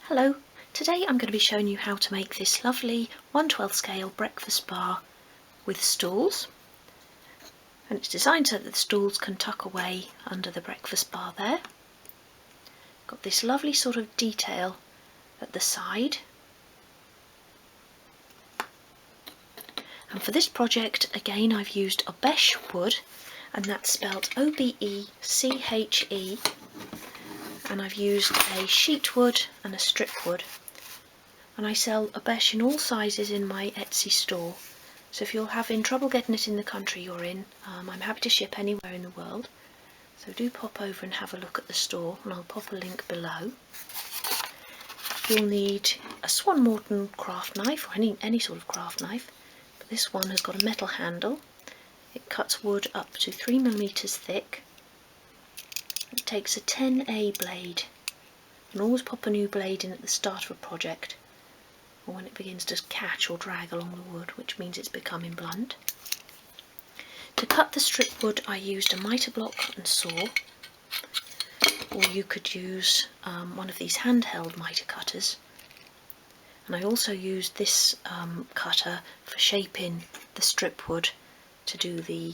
Hello, today I'm going to be showing you how to make this lovely 1/12 scale breakfast bar with stools. And it's designed so that the stools can tuck away under the breakfast bar there. Got this lovely sort of detail at the side. And for this project, again, I've used Obeche wood, and that's spelled O-B-E-C-H-E. And I've used a sheet wood and a strip wood. And I sell Obeche in all sizes in my Etsy store. So if you're having trouble getting it in the country you're in, I'm happy to ship anywhere in the world. So do pop over and have a look at the store, and I'll pop a link below. You'll need a Swan Morton craft knife, or any sort of craft knife, but this one has got a metal handle. It cuts wood up to 3mm thick. It takes a 10A blade, and always pop a new blade in at the start of a project, or when it begins to catch or drag along the wood, which means it's becoming blunt. To cut the strip wood, I used a mitre block and saw, or you could use one of these handheld mitre cutters. And I also used this cutter for shaping the strip wood to do the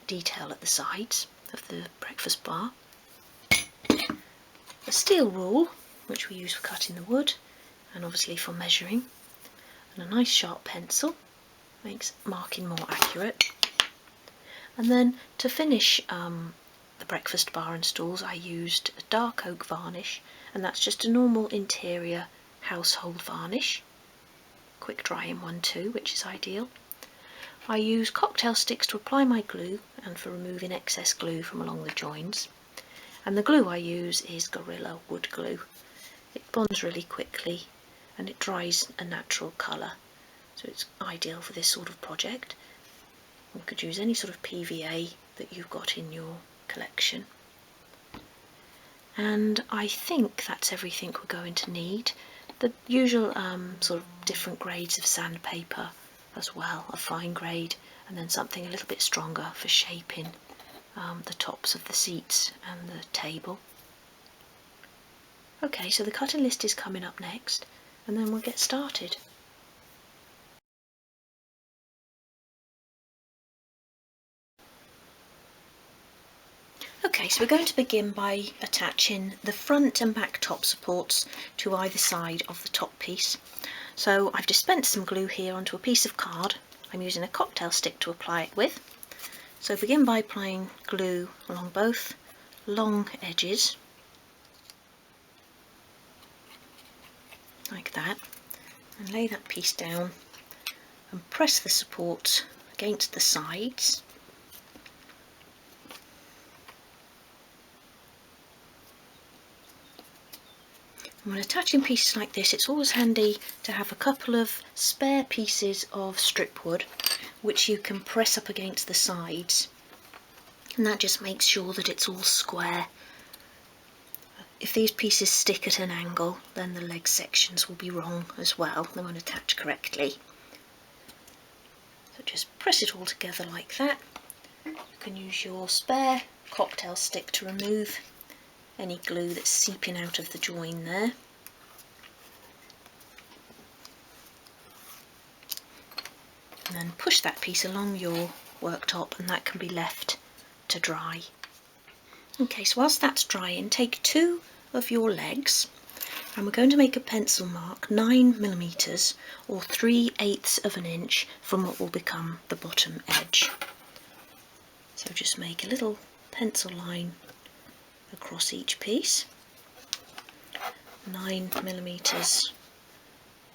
detail at the sides of the breakfast bar. A steel rule, which we use for cutting the wood and obviously for measuring, and a nice sharp pencil, makes marking more accurate. And then to finish the breakfast bar and stools, I used a dark oak varnish, and that's just a normal interior household varnish, quick drying one too, which is ideal. I use cocktail sticks to apply my glue and for removing excess glue from along the joins. And the glue I use is Gorilla wood glue. It bonds really quickly and it dries a natural colour, so it's ideal for this sort of project. You could use any sort of PVA that you've got in your collection. And I think that's everything we're going to need. The usual sort of different grades of sandpaper as well, a fine grade, and then something a little bit stronger for shaping the tops of the seats and the table. Okay, so the cutting list is coming up next, and then we'll get started. Okay, so we're going to begin by attaching the front and back top supports to either side of the top piece. So I've dispensed some glue here onto a piece of card. I'm using a cocktail stick to apply it with. So begin by applying glue along both long edges, like that, and lay that piece down and press the support against the sides. When attaching pieces like this, it's always handy to have a couple of spare pieces of strip wood which you can press up against the sides, and that just makes sure that it's all square. If these pieces stick at an angle, then the leg sections will be wrong as well, they won't attach correctly. So just press it all together like that. You can use your spare cocktail stick to remove any glue that's seeping out of the join there. And then push that piece along your worktop, and that can be left to dry. Okay, so whilst that's drying, take two of your legs, and we're going to make a pencil mark 9mm or 3/8 of an inch from what will become the bottom edge. So just make a little pencil line across each piece. 9mm,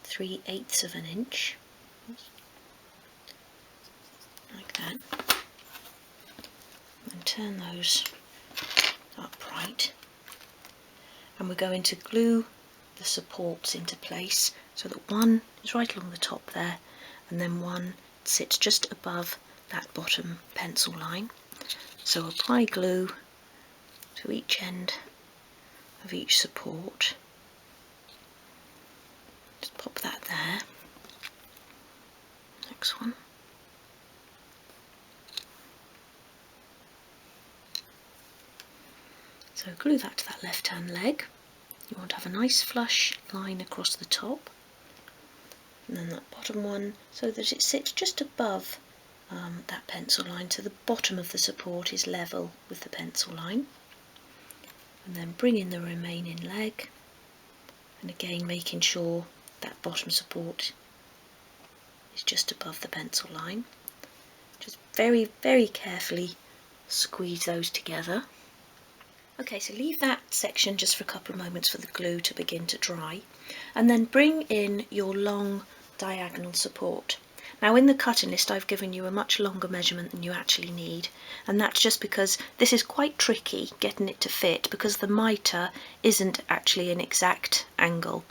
3/8 of an inch, like that, and turn those upright. And we're going to glue the supports into place so that one is right along the top there, and then one sits just above that bottom pencil line. So apply glue to each end of each support. Just pop that there. Next one. So glue that to that left hand leg. You want to have a nice flush line across the top, and then that bottom one so that it sits just above that pencil line, so the bottom of the support is level with the pencil line. And then bring in the remaining leg, and again making sure that bottom support is just above the pencil line. Just very, very carefully squeeze those together. Okay, so leave that section just for a couple of moments for the glue to begin to dry, and then bring in your long diagonal support. Now in the cutting list I've given you a much longer measurement than you actually need, and that's just because this is quite tricky getting it to fit, because the mitre isn't actually an exact angle.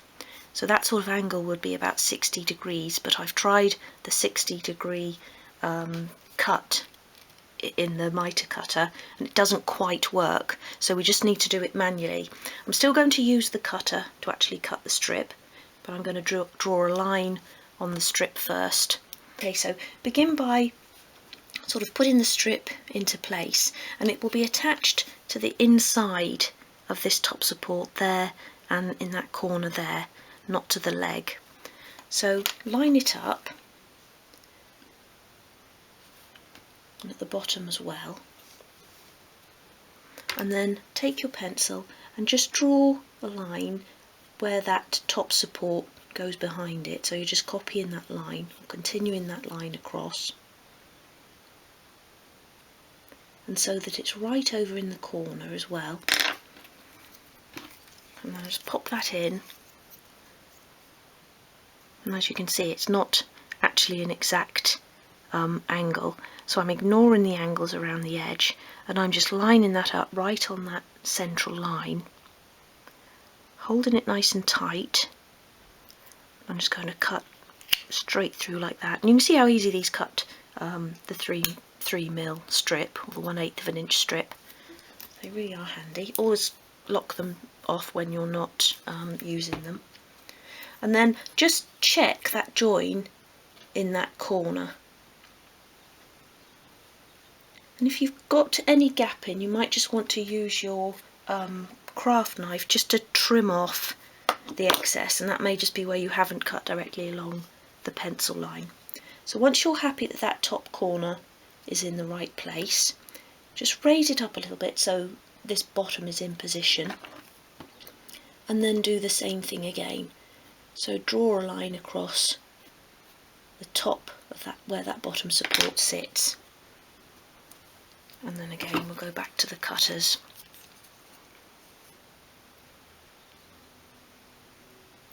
So that sort of angle would be about 60 degrees, but I've tried the 60-degree cut in the mitre cutter and it doesn't quite work, so we just need to do it manually. I'm still going to use the cutter to actually cut the strip, but I'm going to draw a line on the strip first. Okay, so begin by sort of putting the strip into place, and it will be attached to the inside of this top support there and in that corner there, not to the leg. So line it up, and at the bottom as well, and then take your pencil and just draw a line where that top support goes behind it. So you're just copying that line or continuing that line across, and so that it's right over in the corner as well. And I'll just pop that in, and as you can see it's not actually an exact angle, so I'm ignoring the angles around the edge and I'm just lining that up right on that central line, holding it nice and tight. I'm just going to cut straight through like that, and you can see how easy these cut the 3mm strip or the 1/8 of an inch strip. They really are handy. Always lock them off when you're not using them, and then just check that join in that corner. And if you've got any gapping, you might just want to use your craft knife just to trim off the excess, and that may just be where you haven't cut directly along the pencil line. So once you're happy that that top corner is in the right place, just raise it up a little bit so this bottom is in position, and then do the same thing again. So draw a line across the top of that where that bottom support sits, and then again we'll go back to the cutters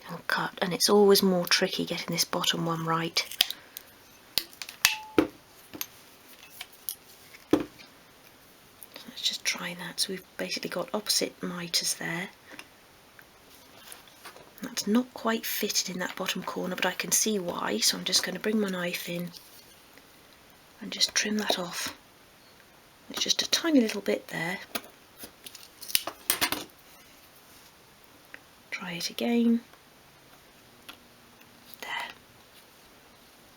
and cut, and it's always more tricky getting this bottom one right. Let's just try that. So we've basically got opposite mitres there. That's not quite fitted in that bottom corner, but I can see why, so I'm just going to bring my knife in and just trim that off. It's just a tiny little bit there. Try it again. There.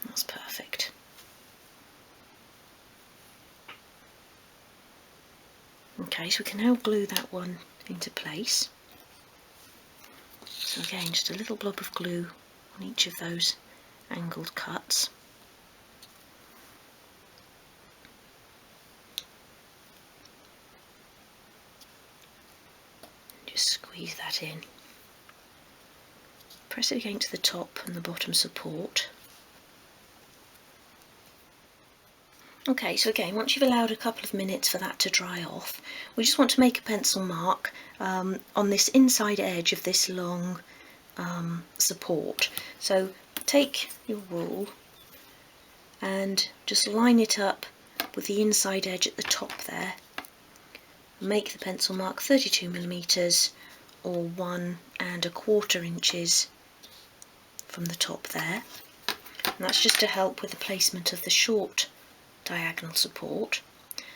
That's perfect. Okay, so we can now glue that one into place. So again, just a little blob of glue on each of those angled cuts. Just squeeze that in. Press it against the top and the bottom support. Okay, so again, once you've allowed a couple of minutes for that to dry off, we just want to make a pencil mark on this inside edge of this long support. So take your rule and just line it up with the inside edge at the top there. Make the pencil mark 32mm or 1 1/4 inches from the top there. And that's just to help with the placement of the short diagonal support.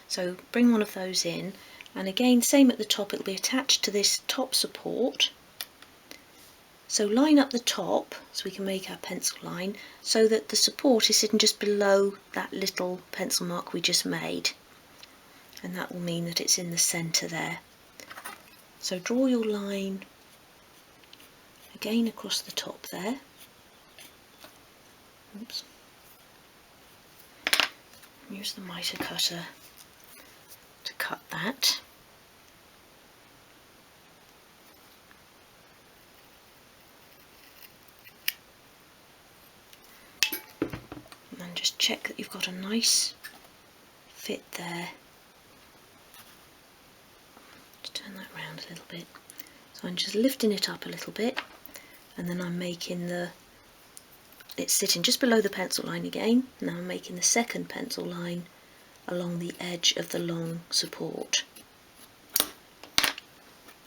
So bring one of those in, and again same at the top, it'll be attached to this top support. So line up the top so we can make our pencil line so that the support is sitting just below that little pencil mark we just made, and that will mean that it's in the centre there. So draw your line again across the top there. Oops. Use the mitre cutter to cut that. And then just check that you've got a nice fit there. Just turn that round a little bit. So I'm just lifting it up a little bit, and then I'm making it's sitting just below the pencil line again. Now I'm making the second pencil line along the edge of the long support.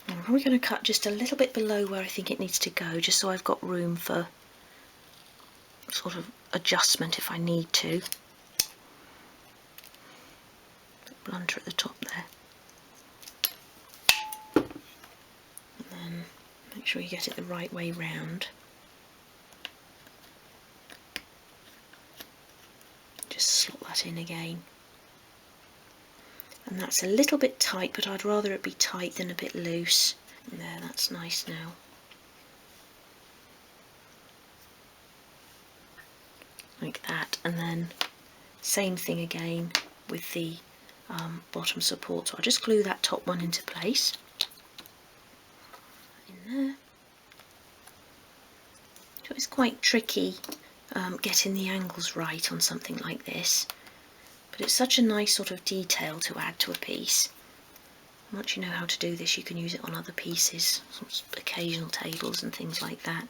I'm probably going to cut just a little bit below where I think it needs to go, just so I've got room for sort of adjustment if I need to. A bit blunter at the top there. And then make sure you get it the right way round. Just slot that in again. And that's a little bit tight, but I'd rather it be tight than a bit loose. And there, that's nice now. Like that, and then same thing again with the bottom support. So I'll just glue that top one into place. In there. So it's quite tricky getting the angles right on something like this, but it's such a nice sort of detail to add to a piece. Once you know how to do this, you can use it on other pieces, sort of occasional tables and things like that.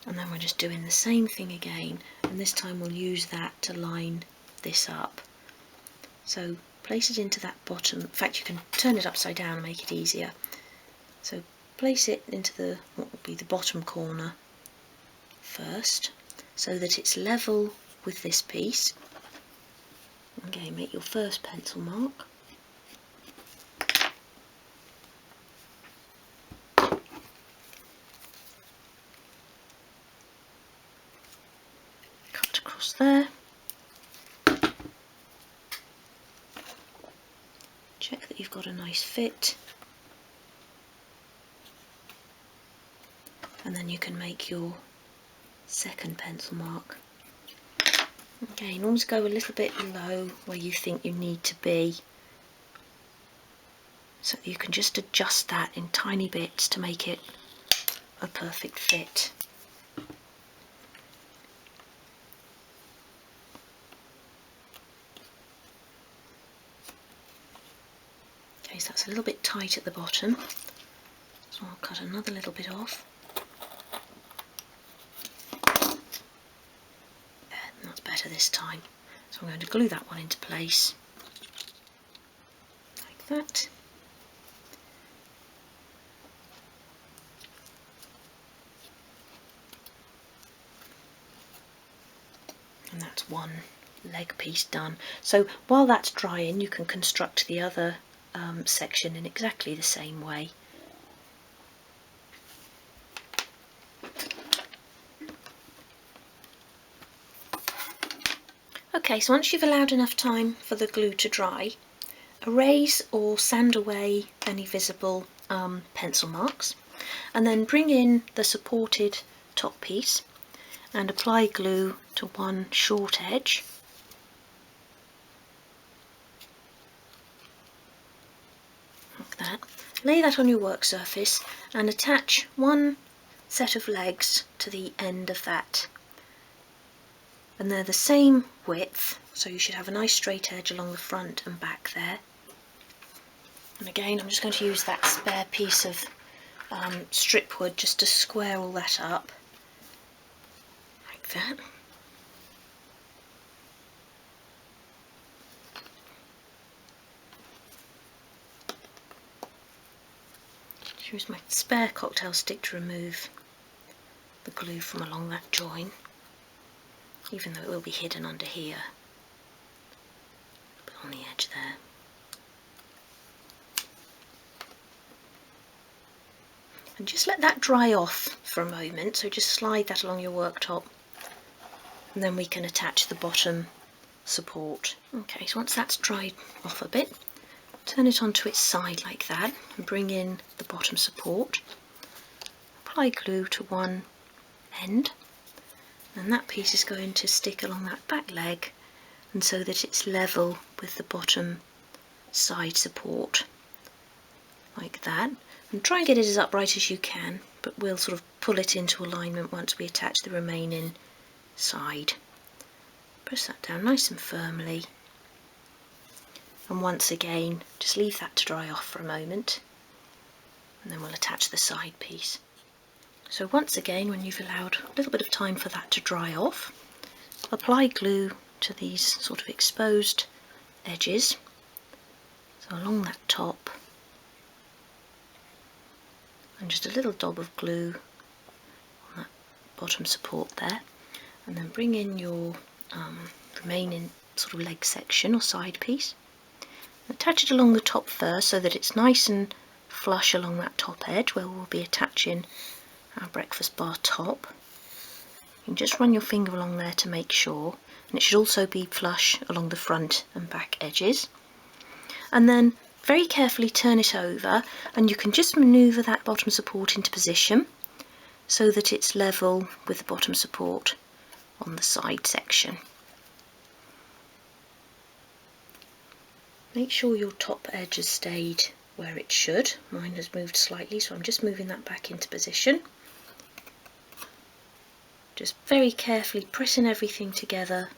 And then we're just doing the same thing again, and this time we'll use that to line this up. So place it into that bottom, in fact you can turn it upside down and make it easier. So place it into what will be the bottom corner first, so that it's level with this piece. Again, make your first pencil mark. Cut across there. Check that you've got a nice fit. And then you can make your second pencil mark. Again, always go a little bit below where you think you need to be, so that you can just adjust that in tiny bits to make it a perfect fit. Okay, so that's a little bit tight at the bottom, so I'll cut another little bit off. Better this time. So I'm going to glue that one into place like that. And that's one leg piece done. So while that's drying, you can construct the other section in exactly the same way. Okay, so once you've allowed enough time for the glue to dry, erase or sand away any visible pencil marks, and then bring in the supported top piece and apply glue to one short edge. Like that. Lay that on your work surface and attach one set of legs to the end of that. And they're the same width, so you should have a nice straight edge along the front and back there. And again, I'm just going to use that spare piece of strip wood just to square all that up, like that. Use my spare cocktail stick to remove the glue from along that join, even though it will be hidden under here, but on the edge there. And just let that dry off for a moment, so just slide that along your worktop, and then we can attach the bottom support. Okay, so once that's dried off a bit, Turn it onto its side like that and bring in the bottom support. Apply glue to one end, and that piece is going to stick along that back leg, and so that it's level with the bottom side support like that. And try and get it as upright as you can, but we'll sort of pull it into alignment once we attach the remaining side. Press that down nice and firmly, and once again just leave that to dry off for a moment, and then we'll attach the side piece. So once again, when you've allowed a little bit of time for that to dry off, apply glue to these sort of exposed edges, so along that top, and just a little dab of glue on that bottom support there, and then bring in your remaining sort of leg section or side piece. Attach it along the top first so that it's nice and flush along that top edge where we'll be attaching our breakfast bar top. You can just run your finger along there to make sure, and it should also be flush along the front and back edges. And then very carefully turn it over, and you can just manoeuvre that bottom support into position so that it's level with the bottom support on the side section. Make sure your top edge has stayed where it should. Mine has moved slightly, so I'm just moving that back into position. Just very carefully pressing everything together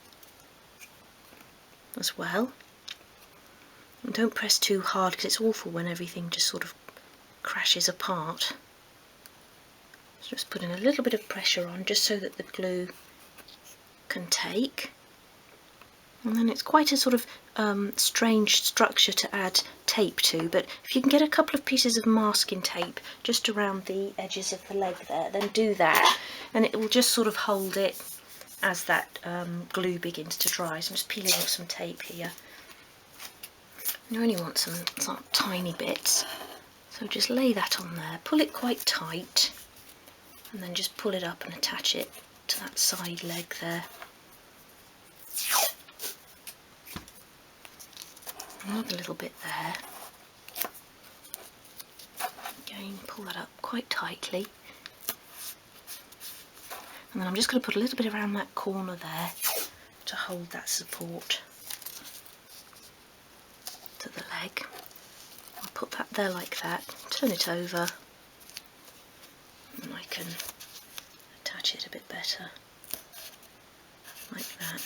as well. And don't press too hard, because it's awful when everything just sort of crashes apart. So just putting a little bit of pressure on just so that the glue can take. And then it's quite a sort of strange structure to add tape to, but if you can get a couple of pieces of masking tape just around the edges of the leg there, then do that, and it will just sort of hold it as that glue begins to dry. So I'm just peeling off some tape here. You only want some tiny bits, so just lay that on there, pull it quite tight, and then just pull it up and attach it to that side leg there. Another little bit there. Again, pull that up quite tightly. And then I'm just going to put a little bit around that corner there to hold that support to the leg. I'll put that there like that, turn it over, and I can attach it a bit better, like that.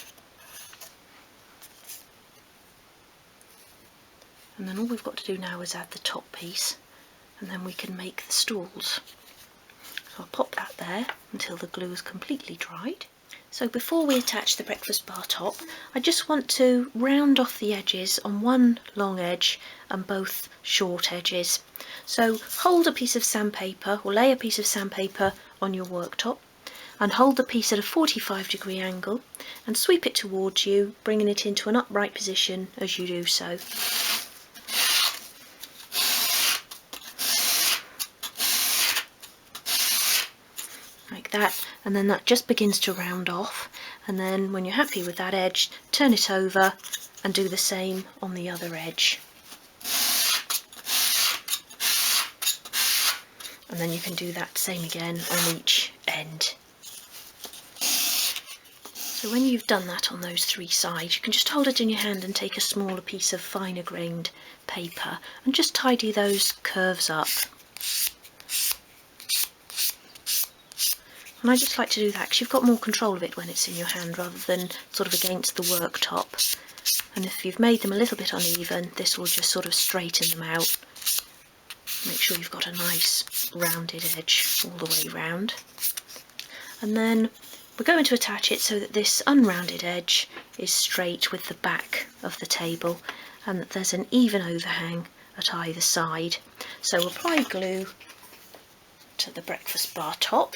And then all we've got to do now is add the top piece, and then we can make the stools. So I'll pop that there until the glue is completely dried. So before we attach the breakfast bar top, I just want to round off the edges on one long edge and both short edges. So hold a piece of sandpaper, or lay a piece of sandpaper on your worktop, and hold the piece at a 45-degree angle and sweep it towards you, bringing it into an upright position as you do so. Like that, and then that just begins to round off, and then when you're happy with that edge, turn it over and do the same on the other edge. And then you can do that same again on each end. So when you've done that on those three sides, you can just hold it in your hand and take a smaller piece of finer grained paper and just tidy those curves up. And I just like to do that because you've got more control of it when it's in your hand rather than sort of against the worktop. And if you've made them a little bit uneven, this will just sort of straighten them out. Make sure you've got a nice rounded edge all the way round. And then we're going to attach it so that this unrounded edge is straight with the back of the table and that there's an even overhang at either side. So apply glue to the breakfast bar top.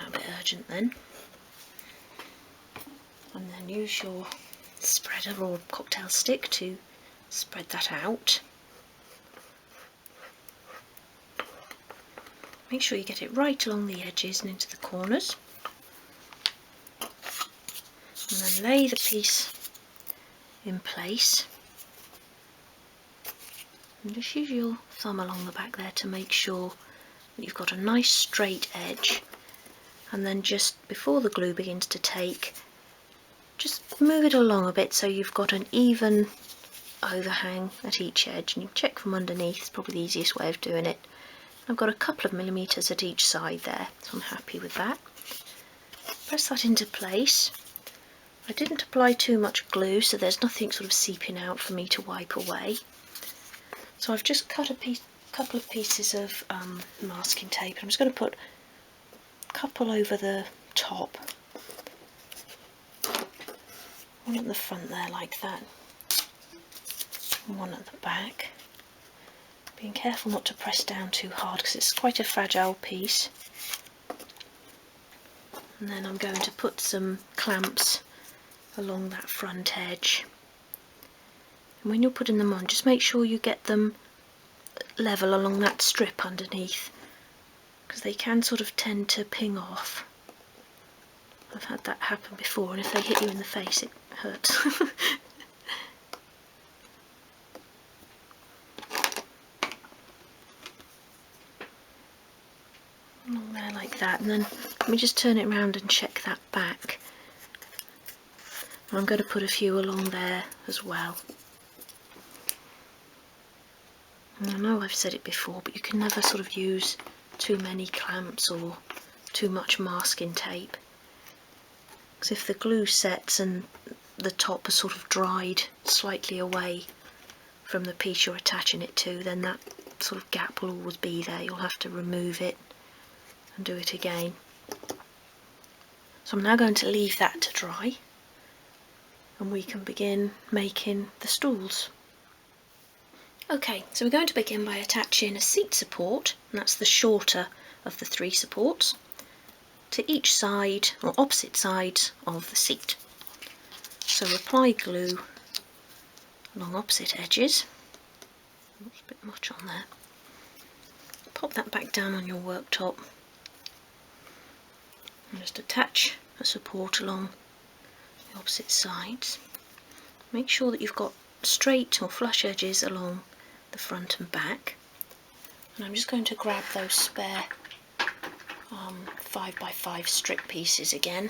A bit urgent then, and then use your spreader or cocktail stick to spread that out. Make sure you get it right along the edges and into the corners, and then lay the piece in place. And just use your thumb along the back there to make sure that you've got a nice straight edge, and then just before the glue begins to take, just move it along a bit so you've got an even overhang at each edge, and you check from underneath. It's probably the easiest way of doing it. I've got a couple of millimetres at each side there, so I'm happy with that. Press that into place. I didn't apply too much glue, so there's nothing sort of seeping out for me to wipe away. So I've just cut a couple of pieces of masking tape. I'm just going to put a couple over the top, one at the front there like that, and one at the back. Being careful not to press down too hard because it's quite a fragile piece. And then I'm going to put some clamps along that front edge. And when you're putting them on, just make sure you get them level along that strip underneath, because they can sort of tend to ping off. I've had that happen before, and if they hit you in the face it hurts. Along there like that, and then let me just turn it around and check that back. And I'm going to put a few along there as well. And I know I've said it before, but you can never sort of use too many clamps or too much masking tape, because if the glue sets and the top has sort of dried slightly away from the piece you're attaching it to, then that sort of gap will always be there. You'll have to remove it and do it again. So I'm now going to leave that to dry, and we can begin making the stools. Okay, so we're going to begin by attaching a seat support, and that's the shorter of the three supports, to each side or opposite sides of the seat. So apply glue along opposite edges. That's a bit much on there. Pop that back down on your worktop and just attach a support along the opposite sides. Make sure that you've got straight or flush edges along the front and back. And I'm just going to grab those spare 5x5 strip pieces again,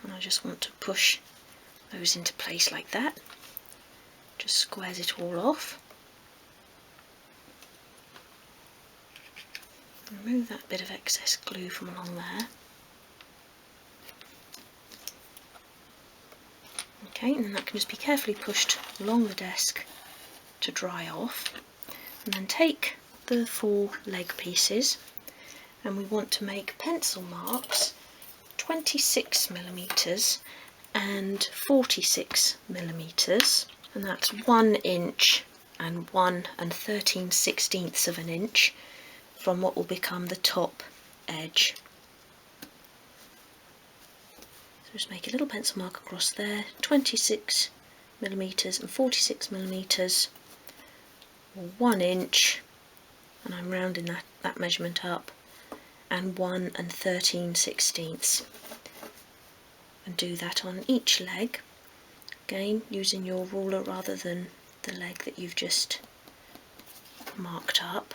and I just want to push those into place like that. Just squares it all off. Remove that bit of excess glue from along there. Okay, and then that can just be carefully pushed along the desk to dry off. And then take the 4 leg pieces, and we want to make pencil marks 26mm and 46mm, and that's 1 inch and 1 13/16 of an inch from what will become the top edge. So just make a little pencil mark across there, 26mm and 46mm, or 1 inch, and I'm rounding that measurement up, and 1 13/16, and do that on each leg, again using your ruler rather than the leg that you've just marked up.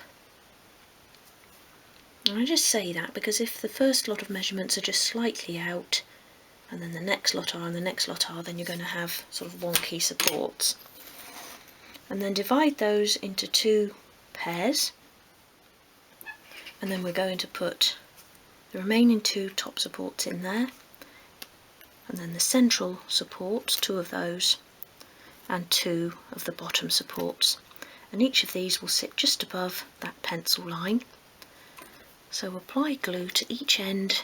And I just say that because if the first lot of measurements are just slightly out, and then the next lot are and the next lot are, then you're going to have sort of wonky supports. And then divide those into 2 pairs, and then we're going to put the remaining 2 top supports in there, and then the central supports, 2 of those, and 2 of the bottom supports, and each of these will sit just above that pencil line. So apply glue to each end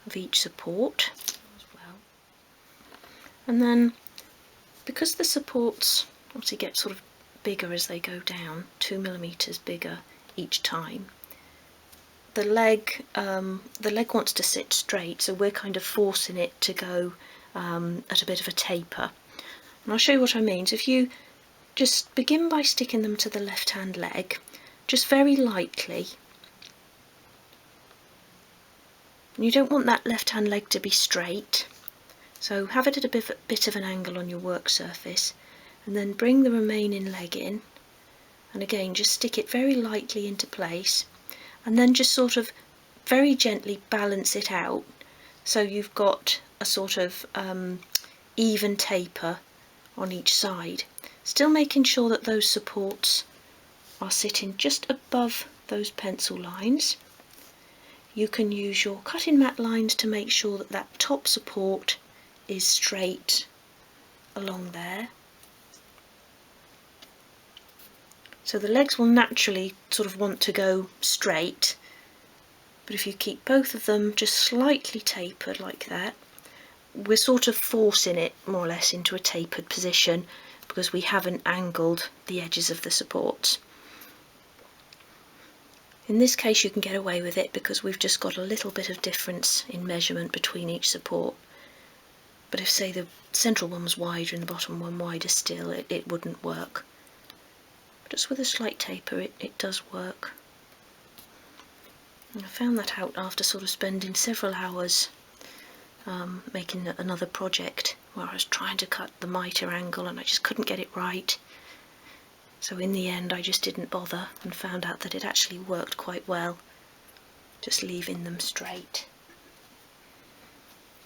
of each support as well. And then, because the supports obviously get sort of bigger as they go down, 2mm bigger each time, the leg wants to sit straight, so we're kind of forcing it to go at a bit of a taper. And I'll show you what I mean. So if you just begin by sticking them to the left hand leg, just very lightly. You don't want that left hand leg to be straight, So have it at a bit of an angle on your work surface, and then bring the remaining leg in, and again just stick it very lightly into place, and then just sort of very gently balance it out so you've got a sort of even taper on each side, still making sure that those supports are sitting just above those pencil lines. You can use your cutting mat lines to make sure that that top support is straight along there. So the legs will naturally sort of want to go straight, but if you keep both of them just slightly tapered like that, we're sort of forcing it more or less into a tapered position because we haven't angled the edges of the supports. In this case you can get away with it because we've just got a little bit of difference in measurement between each support. But if, say, the central one was wider and the bottom one wider still, it wouldn't work. But just with a slight taper it does work. And I found that out after sort of spending several hours making another project where I was trying to cut the mitre angle and I just couldn't get it right. So in the end I just didn't bother and found out that it actually worked quite well, just leaving them straight.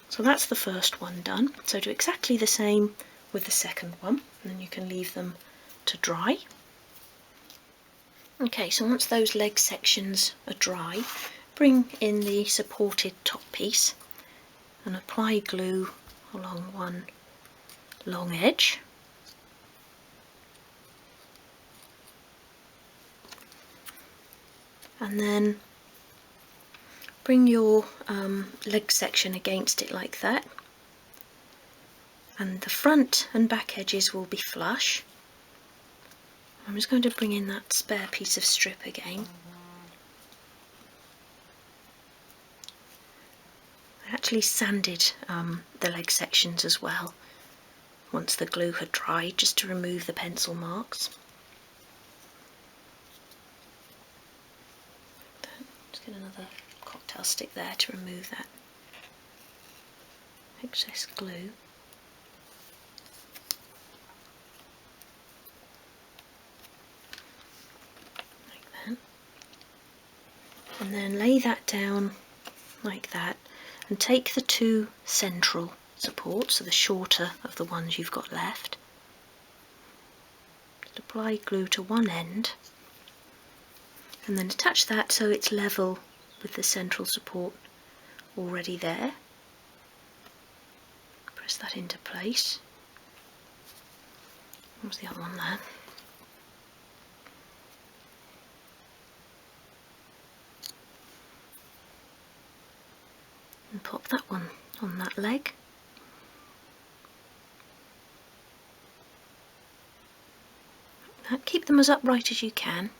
So that's the first one done. So do exactly the same with the second one, and then you can leave them to dry. Okay, so once those leg sections are dry, bring in the supported top piece and apply glue along one long edge. And then bring your leg section against it like that, and the front and back edges will be flush. I'm just going to bring in that spare piece of strip again. I actually sanded the leg sections as well once the glue had dried, just to remove the pencil marks. Just get another cocktail stick there to remove that excess glue. Like that. And then lay that down like that, and take the two central supports, so the shorter of the ones you've got left, just apply glue to one end, and then attach that so it's level with the central support already there. Press that into place. What's the other one there? And pop that one on that leg. Keep them as upright as you can,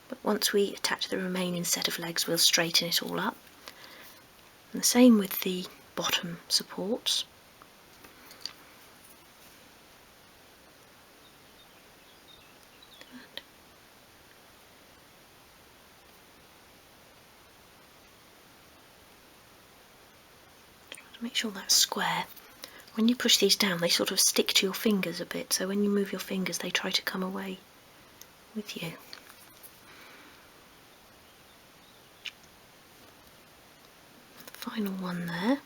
but once we attach the remaining set of legs we'll straighten it all up. And the same with the bottom supports. Make sure that's square. When you push these down they sort of stick to your fingers a bit, so when you move your fingers they try to come away with you. The final one there.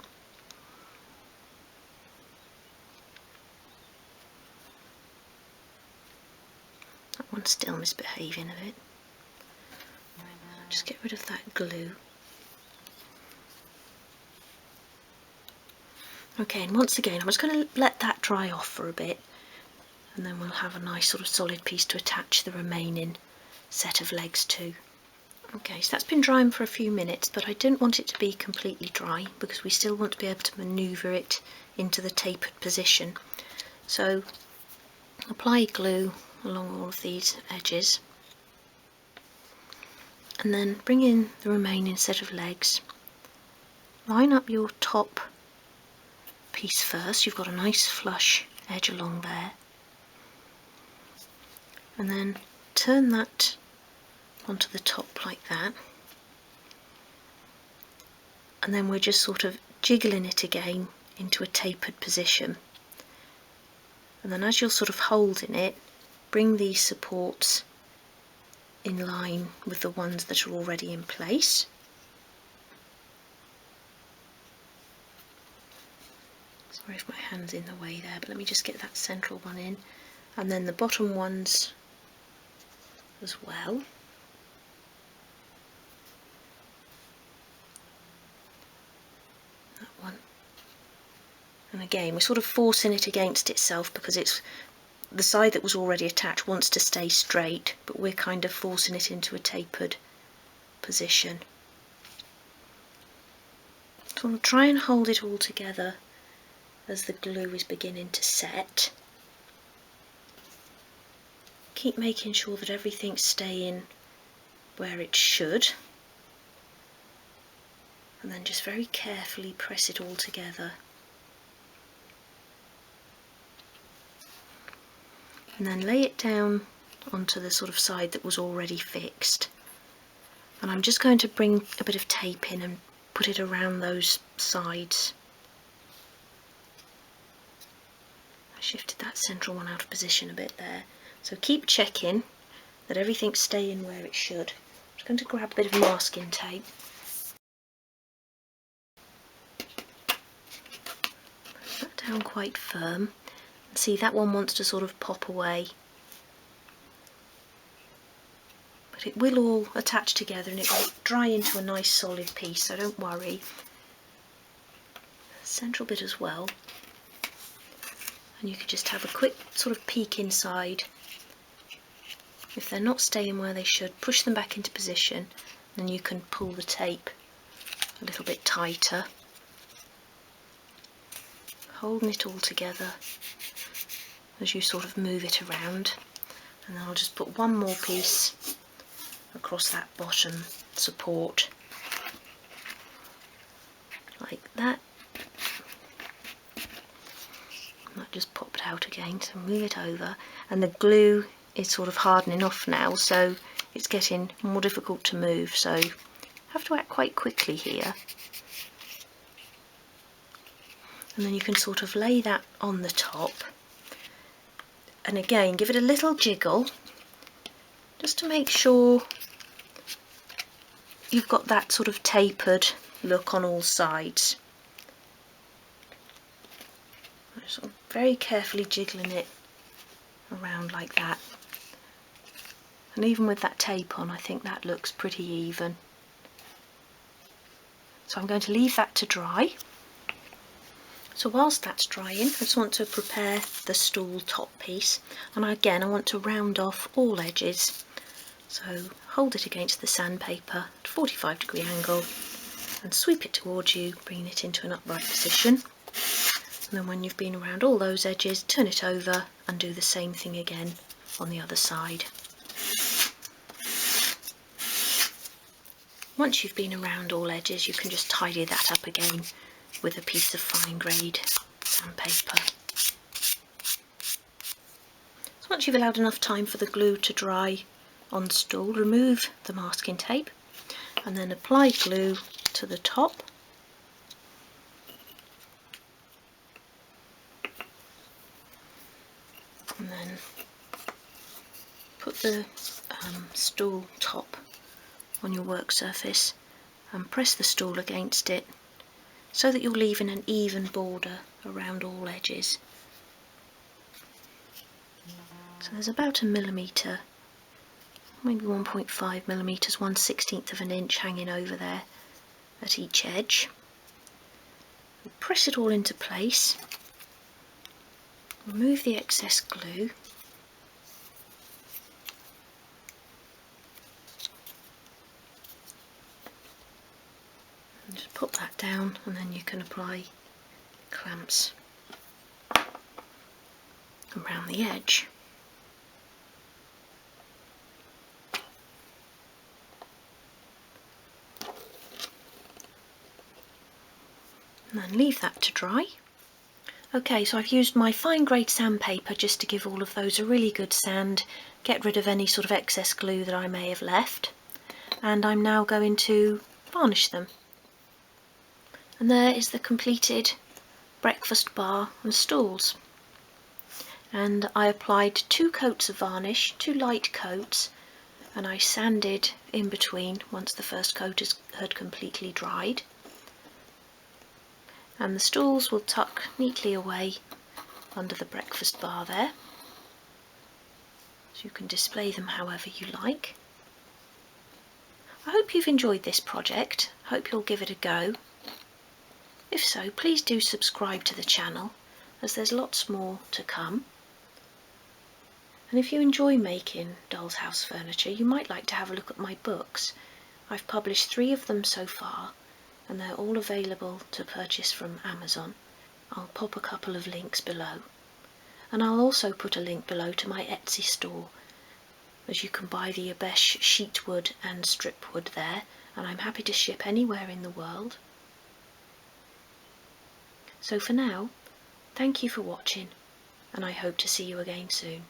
That one's still misbehaving a bit. Just get rid of that glue. Okay, and once again I'm just going to let that dry off for a bit, and then we'll have a nice sort of solid piece to attach the remaining set of legs to. Okay, so that's been drying for a few minutes, but I didn't want it to be completely dry because we still want to be able to manoeuvre it into the tapered position. So apply glue along all of these edges, and then bring in the remaining set of legs. Line up your top piece first, you've got a nice flush edge along there, and then turn that onto the top like that, and then we're just sort of jiggling it again into a tapered position. And then as you're sort of holding it, bring these supports in line with the ones that are already in place. Sorry if my hand's in the way there, but let me just get that central one in, and then the bottom ones as well. That one. And again, we're sort of forcing it against itself because it's the side that was already attached wants to stay straight, but we're kind of forcing it into a tapered position. So I'll try and hold it all together as the glue is beginning to set. Keep making sure that everything's staying where it should, and then just very carefully press it all together. And then lay it down onto the sort of side that was already fixed. And I'm just going to bring a bit of tape in and put it around those sides. I shifted that central one out of position a bit there. So keep checking that everything's staying where it should. I'm just going to grab a bit of masking tape. Put that down quite firm. And see, that one wants to sort of pop away. But it will all attach together and it will dry into a nice solid piece, so don't worry. Central bit as well. And you can just have a quick sort of peek inside. If they're not staying where they should, push them back into position, and you can pull the tape a little bit tighter, holding it all together as you sort of move it around. And then I'll just put one more piece across that bottom support like that. Might just pop it out again, so move it over, and the glue is sort of hardening off now, so it's getting more difficult to move, so you have to act quite quickly here. And then you can sort of lay that on the top, and again give it a little jiggle just to make sure you've got that sort of tapered look on all sides. Sort of very carefully jiggling it around like that, and even with that tape on I think that looks pretty even. So I'm going to leave that to dry. So whilst that's drying, I just want to prepare the stool top piece, and again I want to round off all edges, so hold it against the sandpaper at a 45-degree angle and sweep it towards you, bringing it into an upright position. And then when you've been around all those edges, turn it over and do the same thing again on the other side. Once you've been around all edges, you can just tidy that up again with a piece of fine grade sandpaper. So once you've allowed enough time for the glue to dry on the stool, remove the masking tape and then apply glue to the top. And then put the stool top on your work surface and press the stool against it so that you're leaving an even border around all edges. So there's about a millimetre, maybe 1.5 millimetres, 1/16 of an inch hanging over there at each edge. Press it all into place. Remove the excess glue. And just put that down, and then you can apply clamps around the edge. And then leave that to dry. Okay, so I've used my fine grade sandpaper just to give all of those a really good sand, get rid of any sort of excess glue that I may have left, and I'm now going to varnish them. And there is the completed breakfast bar and stools. And I applied 2 coats of varnish, 2 light coats, and I sanded in between once the first coat had completely dried. And the stools will tuck neatly away under the breakfast bar there, so you can display them however you like. I hope you've enjoyed this project. I hope you'll give it a go. If so, please do subscribe to the channel, as there's lots more to come. And if you enjoy making doll's house furniture, you might like to have a look at my books. I've published 3 of them so far, and they're all available to purchase from Amazon. I'll pop a couple of links below. And I'll also put a link below to my Etsy store, as you can buy the Obeche sheet wood and strip wood there, and I'm happy to ship anywhere in the world. So for now, thank you for watching, and I hope to see you again soon.